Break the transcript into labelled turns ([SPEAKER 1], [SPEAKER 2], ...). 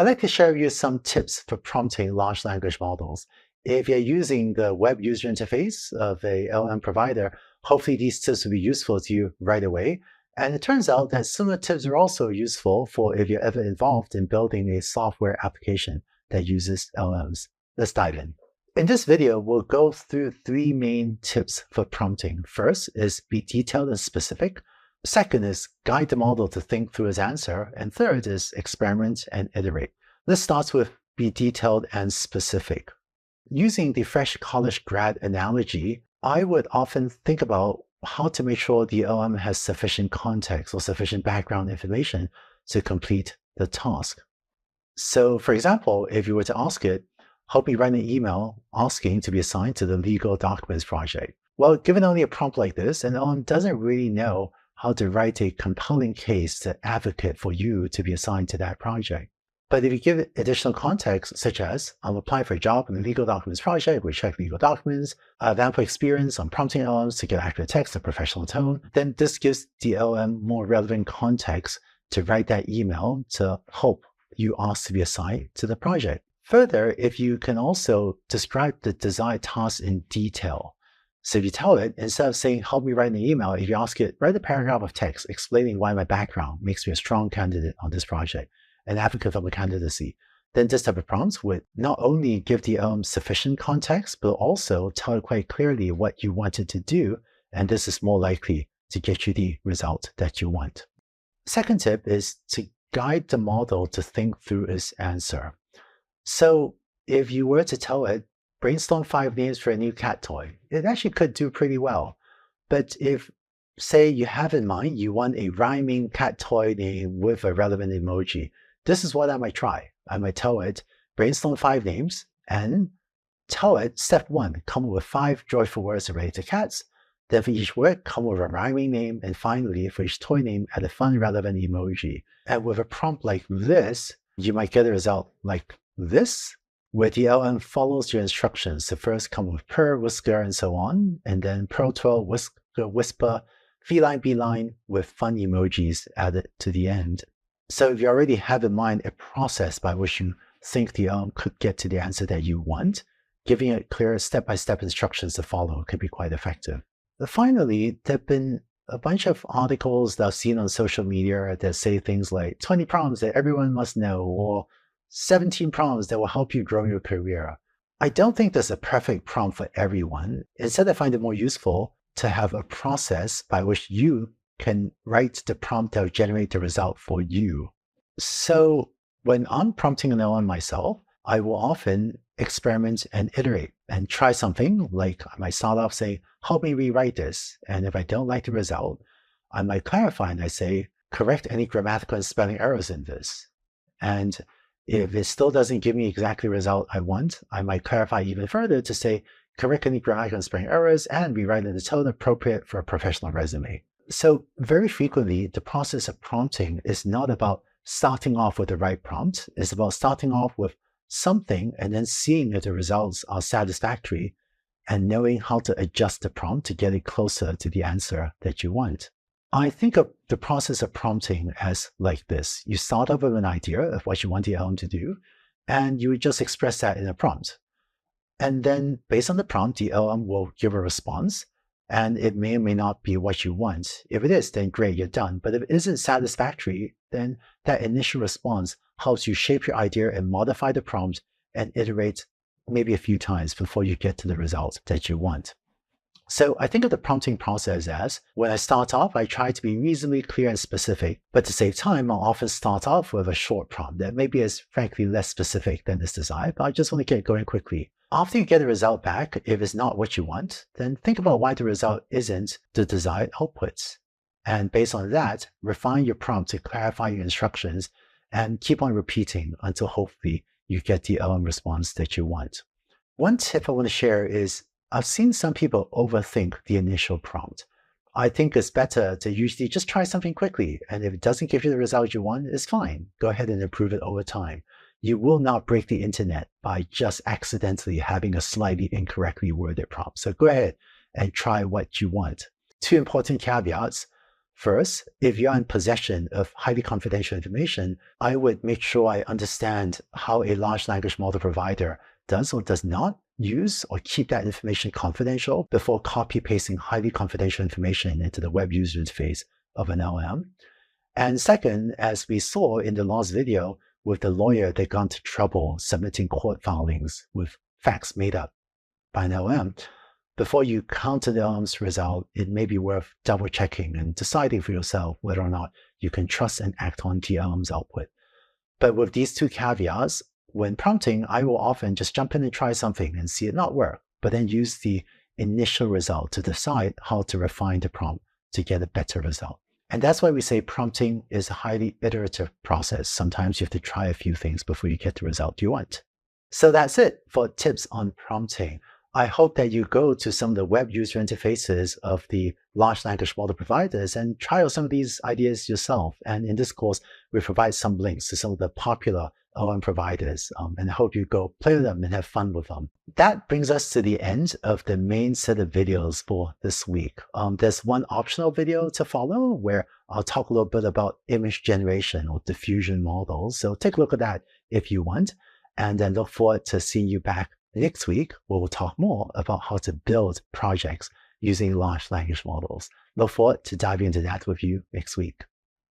[SPEAKER 1] I'd like to share with you some tips for prompting large language models. If you're using the web user interface of a LM provider, hopefully these tips will be useful to you right away. And it turns out that similar tips are also useful for if you're ever involved in building a software application that uses LMs. Let's dive in. In this video, we'll go through three main tips for prompting. First is be detailed and specific. Second is guide the model to think through its answer. And third is experiment and iterate. Let's start with be detailed and specific. Using the fresh college grad analogy, I would often think about how to make sure the LM has sufficient context or sufficient background information to complete the task. So for example, if you were to ask it, help me write an email asking to be assigned to the legal documents project. Well, given only a prompt like this, an LM doesn't really know how to write a compelling case to advocate for you to be assigned to that project. But if you give it additional context, such as, I'm applying for a job in the legal documents project, we check legal documents, I have ample experience on prompting LMs to get accurate text and professional tone, then this gives the LM more relevant context to write that email to help you ask to be assigned to the project. Further, if you can also describe the desired task in detail. So if you tell it, instead of saying, help me write an email, if you ask it, write a paragraph of text explaining why my background makes me a strong candidate on this project, an advocate for my candidacy, then this type of prompt would not only give the LM sufficient context, but also tell it quite clearly what you wanted to do, and this is more likely to get you the result that you want. Second tip is to guide the model to think through its answer. So if you were to tell it, brainstorm 5 names for a new cat toy, it actually could do pretty well. But if, say, you have in mind, you want a rhyming cat toy name with a relevant emoji, this is what I might try. I might tell it, brainstorm 5 names, and tell it, step 1, come up with 5 joyful words related to cats. Then for each word, come up with a rhyming name, and finally, for each toy name, add a fun, relevant emoji. And with a prompt like this, you might get a result like this, where the LM follows your instructions. So first come with purr, whisker, and so on, and then pearl twirl, whisker, whisper, feline, beeline, with fun emojis added to the end. So if you already have in mind a process by which you think the LM could get to the answer that you want, giving it clear step-by-step instructions to follow could be quite effective. But finally, there have been a bunch of articles that I've seen on social media that say things like 20 prompts that everyone must know, or 17 prompts that will help you grow your career. I don't think there's a perfect prompt for everyone. Instead, I find it more useful to have a process by which you can write the prompt that will generate the result for you. So when I'm prompting an LM myself, I will often experiment and iterate and try something. Like I might start off saying, help me rewrite this. And if I don't like the result, I might clarify and I say, correct any grammatical and spelling errors in this. And if it still doesn't give me exactly the result I want, I might clarify even further to say, correct any grammatical and spelling errors and rewrite in the tone appropriate for a professional resume. So very frequently, the process of prompting is not about starting off with the right prompt. It's about starting off with something and then seeing if the results are satisfactory and knowing how to adjust the prompt to get it closer to the answer that you want. I think of the process of prompting as like this. You start off with an idea of what you want the LM to do, and you just express that in a prompt. And then based on the prompt, the LM will give a response, and it may or may not be what you want. If it is, then great, you're done. But if it isn't satisfactory, then that initial response helps you shape your idea and modify the prompt and iterate maybe a few times before you get to the result that you want. So I think of the prompting process as, when I start off, I try to be reasonably clear and specific, but to save time, I'll often start off with a short prompt that maybe is frankly less specific than is desired, but I just want to get it going quickly. After you get a result back, if it's not what you want, then think about why the result isn't the desired outputs. And based on that, refine your prompt to clarify your instructions and keep on repeating until hopefully you get the LM response that you want. One tip I want to share is, I've seen some people overthink the initial prompt. I think it's better to usually just try something quickly, and if it doesn't give you the result you want, it's fine. Go ahead and improve it over time. You will not break the internet by just accidentally having a slightly incorrectly worded prompt. So go ahead and try what you want. Two important caveats. First, if you're in possession of highly confidential information, I would make sure I understand how a large language model provider does or does not use or keep that information confidential before copy-pasting highly confidential information into the web user interface of an LM. And second, as we saw in the last video with the lawyer that got into trouble submitting court filings with facts made up by an LM, before you counter the LM's result, it may be worth double checking and deciding for yourself whether or not you can trust and act on the LM's output. But with these two caveats, when prompting, I will often just jump in and try something and see it not work, but then use the initial result to decide how to refine the prompt to get a better result. And that's why we say prompting is a highly iterative process. Sometimes you have to try a few things before you get the result you want. So that's it for tips on prompting. I hope that you go to some of the web user interfaces of the large language model providers and try out some of these ideas yourself. And in this course, we provide some links to some of the popular LM providers, and I hope you go play with them and have fun with them. That brings us to the end of the main set of videos for this week. There's one optional video to follow where I'll talk a little bit about image generation or diffusion models. So take a look at that if you want, and then look forward to seeing you back next week, where we'll talk more about how to build projects using large language models. Look forward to diving into that with you next week.